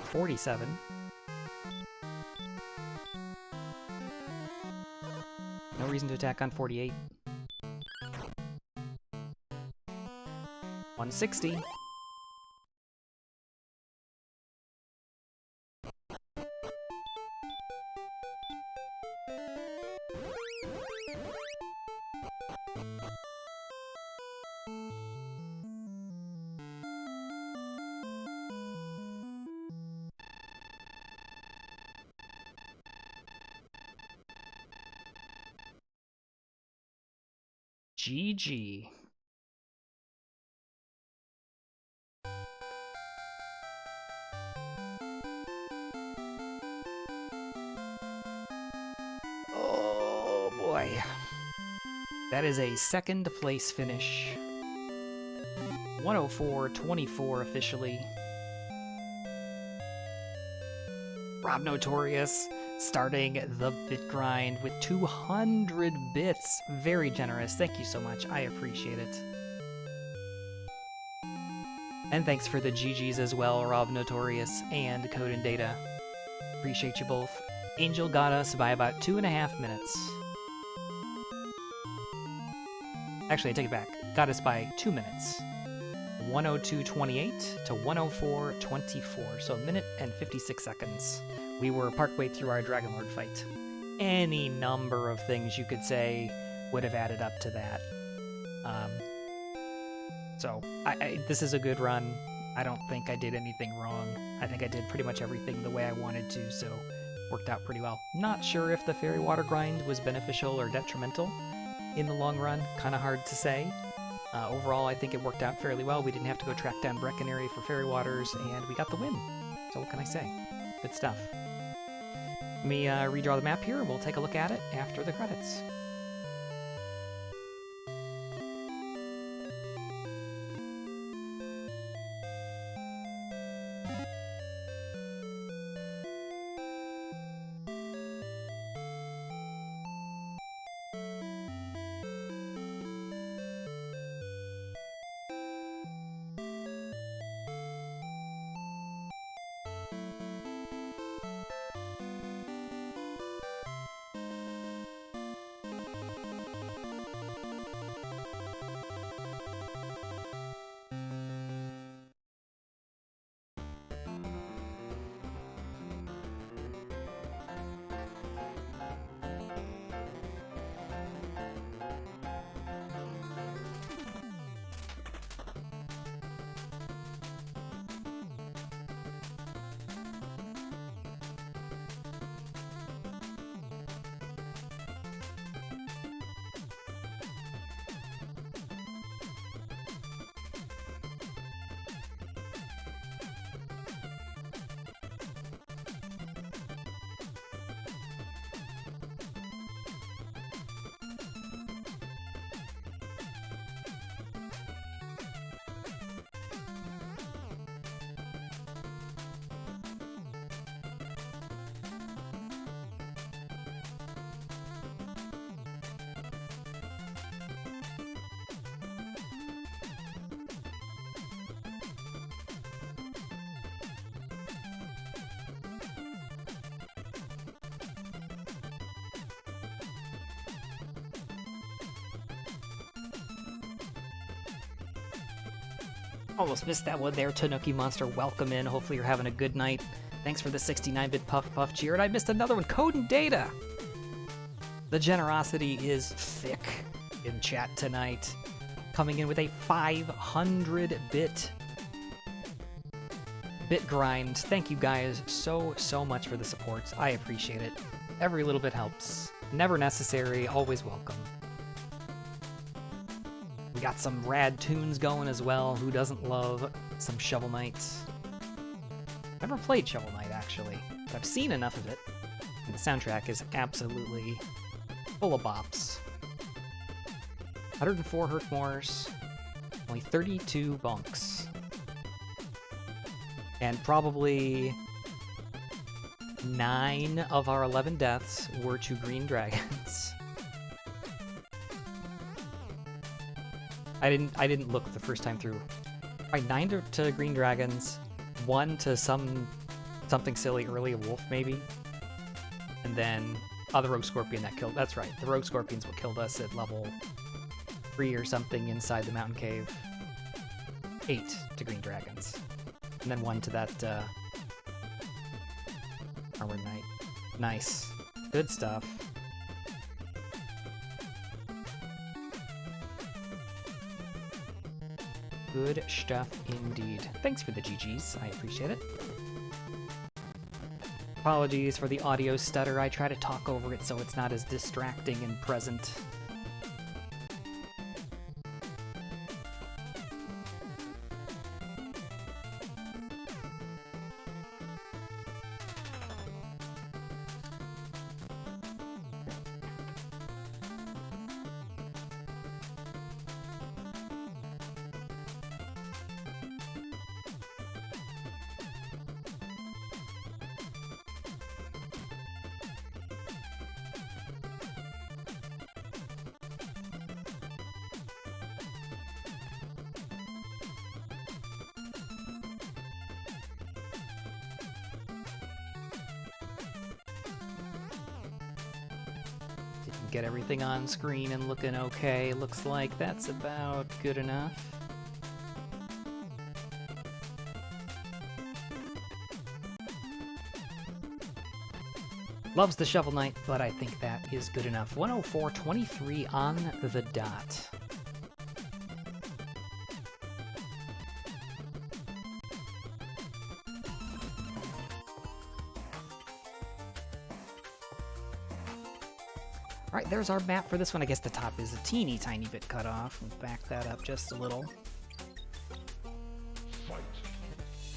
A: 47. No reason to attack on 48. 160. GG. Oh boy. That is a second place finish. 104-24 officially. Rob Notorious starting the bit grind with 200 bits. Very generous. Thank you so much. I appreciate it. And thanks for the GGs as well, Rob Notorious and Code and Data. Appreciate you both. Angel got us by about 2.5 minutes. Actually, I take it back. Got us by 2 minutes. 102.28 to 104.24, so 1 minute and 56 seconds. We were partway through our Dragonlord fight. Any number of things you could say would have added up to that. So, this is a good run. I don't think I did anything wrong. I think I did pretty much everything the way I wanted to, so worked out pretty well. Not sure if the Fairy Water grind was beneficial or detrimental in the long run. Kind of hard to say. Overall, I think it worked out fairly well. We didn't have to go track down Brecconary for Fairy Waters, and we got the win. So what can I say? Good stuff. Let me redraw the map here, and we'll take a look at it after the credits. Almost missed that one there, Tanuki Monster. Welcome in. Hopefully you're having a good night. Thanks for the 69-bit Puff cheer. And I missed another one. Code and Data. The generosity is thick in chat tonight. Coming in with a 500-bit grind. Thank you guys so much for the support. I appreciate it. Every little bit helps. Never necessary, always welcome. We got some rad tunes going as well. Who doesn't love some Shovel Knight? Never played Shovel Knight, actually, but I've seen enough of it. And the soundtrack is absolutely full of bops. 104 Hurtmores, only 32 bunks. And probably 9 of our 11 deaths were to green dragons. I didn't look the first time through. Right, 9 to green dragons, 1 to some something silly early, a wolf maybe. And then, the Rogue Scorpion that killed, that's right, the Rogue Scorpion's what killed us at level 3 or something inside the mountain cave. 8 to green dragons. And then 1 to that, Armored Knight. Nice. Good stuff. Good stuff indeed. Thanks for the GGs, I appreciate it. Apologies for the audio stutter, I try to talk over it so it's not as distracting and present. Get everything on screen and looking okay. Looks like that's about good enough. Loves the Shovel Knight, but I think that is good enough. 104.23 on the dot. Alright, there's our map for this one. I guess the top is a teeny tiny bit cut off. We'll back that up just a little.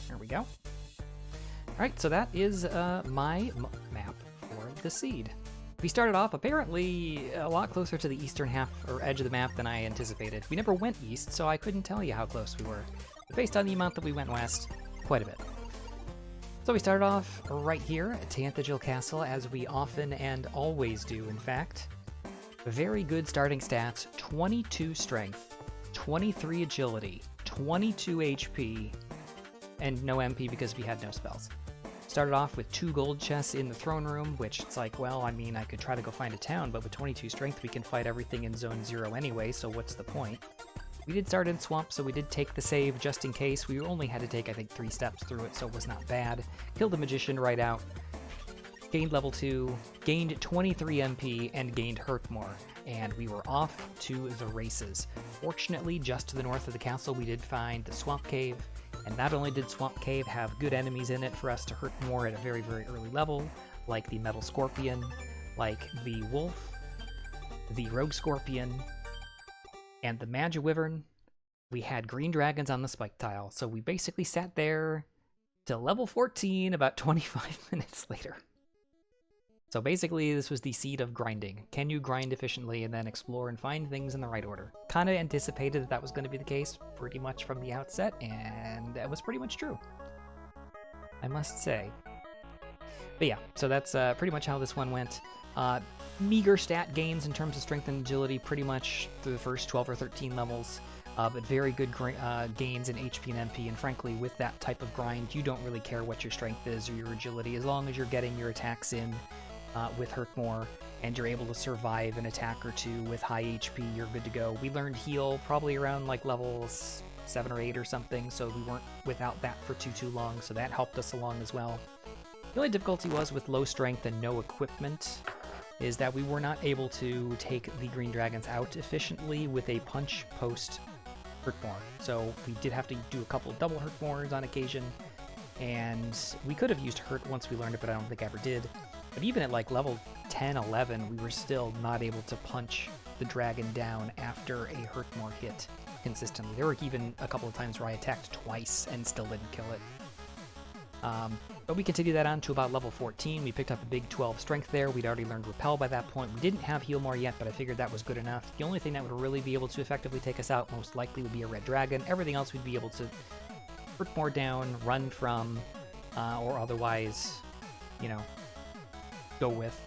A: There we go. Alright, so that is my map for the seed. We started off apparently a lot closer to the eastern half or edge of the map than I anticipated. We never went east, so I couldn't tell you how close we were. But based on the amount that we went west, quite a bit. So we started off right here at Tanthagil Castle, as we often and always do, in fact. Very good starting stats, 22 strength, 23 agility, 22 HP, and no MP because we had no spells. Started off with 2 gold chests in the throne room, which it's like, well, I mean, I could try to go find a town, but with 22 strength we can fight everything in Zone 0 anyway, so what's the point? We did start in Swamp, so we did take the save just in case. We only had to take, I think, 3 steps through it, so it was not bad. Killed the Magician right out. Gained level 2, gained 23 MP, and gained Hurt more. And we were off to the races. Fortunately, just to the north of the castle, we did find the Swamp Cave. And not only did Swamp Cave have good enemies in it for us to hurt more at a very, very early level, like the Metal Scorpion, like the Wolf, the Rogue Scorpion, and the Magiwyvern, we had green dragons on the spike tile, so we basically sat there till level 14 about 25 minutes later. So basically this was the seed of grinding. Can you grind efficiently and then explore and find things in the right order? Kind of anticipated that that was going to be the case pretty much from the outset, and that was pretty much true, I must say. But yeah, so that's pretty much how this one went. Meager stat gains in terms of strength and agility pretty much through the first 12 or 13 levels, but very good gains in HP and MP, and frankly, with that type of grind, you don't really care what your strength is or your agility, as long as you're getting your attacks in with Hurt more, and you're able to survive an attack or 2 with high HP, you're good to go. We learned Heal probably around like levels 7 or 8 or something, so we weren't without that for too long, so that helped us along as well. The only difficulty was with low strength and no equipment, is that we were not able to take the green dragons out efficiently with a punch post Hurtmore. So we did have to do a couple of double Hurtmores on occasion, and we could have used Hurt once we learned it, but I don't think I ever did. But even at like level 10, 11, we were still not able to punch the dragon down after a Hurtmore hit consistently. There were even a couple of times where I attacked twice and still didn't kill it. But we continued that on to about level 14. We picked up a big 12 strength there. We'd already learned Repel by that point. We didn't have Heal more yet, but I figured that was good enough. The only thing that would really be able to effectively take us out most likely would be a red dragon. Everything else we'd be able to hurt more down, run from, or otherwise, you know, go with.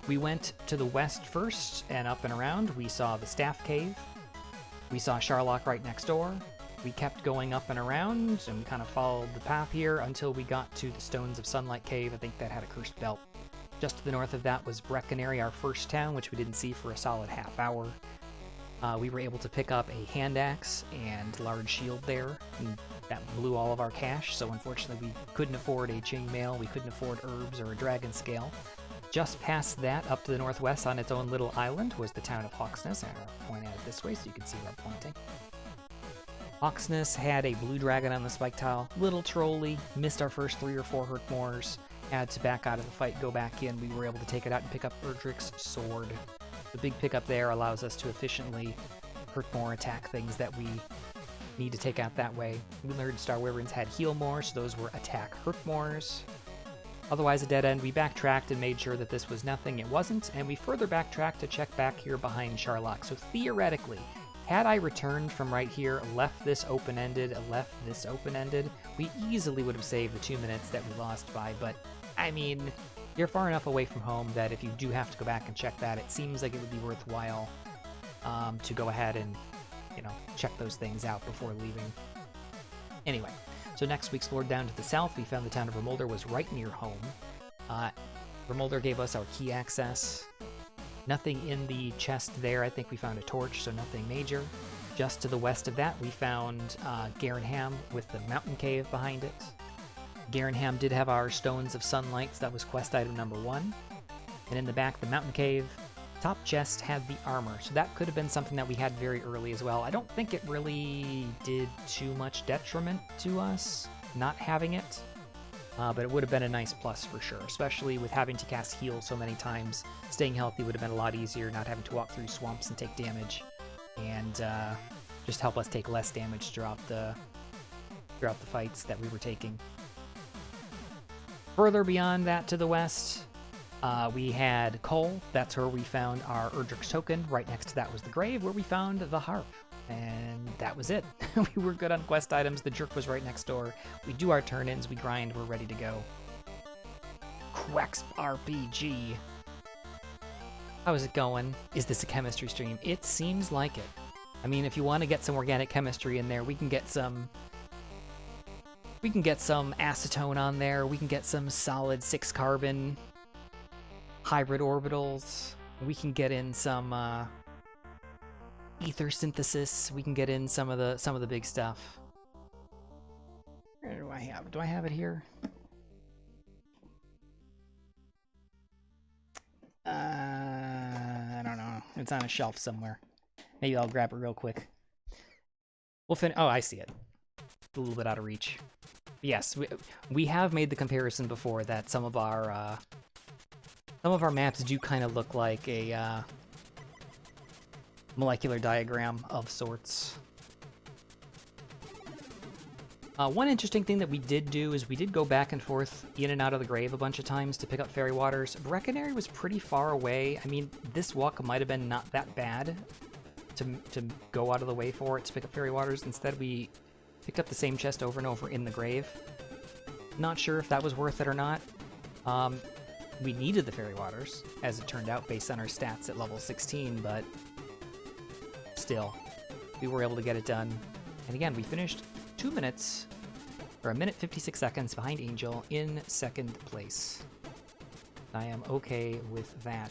A: We went to the west first and up and around. We saw the Staff Cave. We saw Sharlock right next door. We kept going up and around, and we kind of followed the path here until we got to the Stones of Sunlight Cave. I think that had a cursed belt. Just to the north of that was Brecconary, our first town, which we didn't see for a solid half hour. We were able to pick up a hand axe and large shield there, and that blew all of our cash, so unfortunately we couldn't afford a chainmail, we couldn't afford herbs or a dragon scale. Just past that, up to the northwest on its own little island, was the town of Hawksness. I'll point at it this way so you can see where I'm pointing. Hawksness had a blue dragon on the spike tile, little trolly, missed our first 3 or 4 Hurtmores, had to back out of the fight, go back in. We were able to take it out and pick up Erdrick's sword. The big pickup there allows us to efficiently Hurtmore attack things that we need to take out that way. We learned Star Wyverns had heal more, so those were attack Hurtmores. Otherwise a dead end. We backtracked and made sure that this was nothing. It wasn't, and we further backtracked to check back here behind Charlock. So theoretically, had I returned from right here, left this open-ended, we easily would have saved the 2 minutes that we lost by, but, I mean, you're far enough away from home that if you do have to go back and check that, it seems like it would be worthwhile to go ahead and, you know, check those things out before leaving. Anyway, so next we explored down to the south. We found the town of Remolder was right near home. Remolder gave us our key access. Nothing in the chest there. I think we found a torch, so nothing major. Just to the west of that, we found Garenham with the mountain cave behind it. Garenham did have our Stones of Sunlight, so that was quest item number 1. And in the back, the mountain cave, top chest had the armor, so that could have been something that we had very early as well. I don't think it really did too much detriment to us not having it. But it would have been a nice plus for sure, especially with having to cast heal so many times. Staying healthy would have been a lot easier, not having to walk through swamps and take damage, and just help us take less damage throughout the fights that we were taking. Further beyond that to the west, we had Cole. That's where we found our Erdrick's token. Right next to that was the grave, where we found the harp. And that was it. We were good on quest items. The jerk was right next door. We do our turn-ins, we grind, we're ready to go. Quex RPG. How is it going? Is this a chemistry stream? It seems like it. I mean, if you want to get some organic chemistry in there, we can get some acetone on there. We can get some solid 6-carbon hybrid orbitals. We can get in some ether synthesis. We can get in some of the big stuff. Where do I have? Do I have it here? I don't know. It's on a shelf somewhere. Maybe I'll grab it real quick. We'll finish. Oh, I see it. A little bit out of reach. Yes, we have made the comparison before that some of our maps do kind of look like a molecular diagram of sorts. One interesting thing that we did do is we did go back and forth in and out of the grave a bunch of times to pick up fairy waters. Brecconary was pretty far away. I mean, this walk might have been not that bad to go out of the way for it to pick up fairy waters. Instead, we picked up the same chest over and over in the grave. Not sure if that was worth it or not. We needed the fairy waters, as it turned out, based on our stats at level 16, but still, we were able to get it done. And again, we finished 2 minutes, or 1 minute 56 seconds behind Angel in second place. I am okay with that.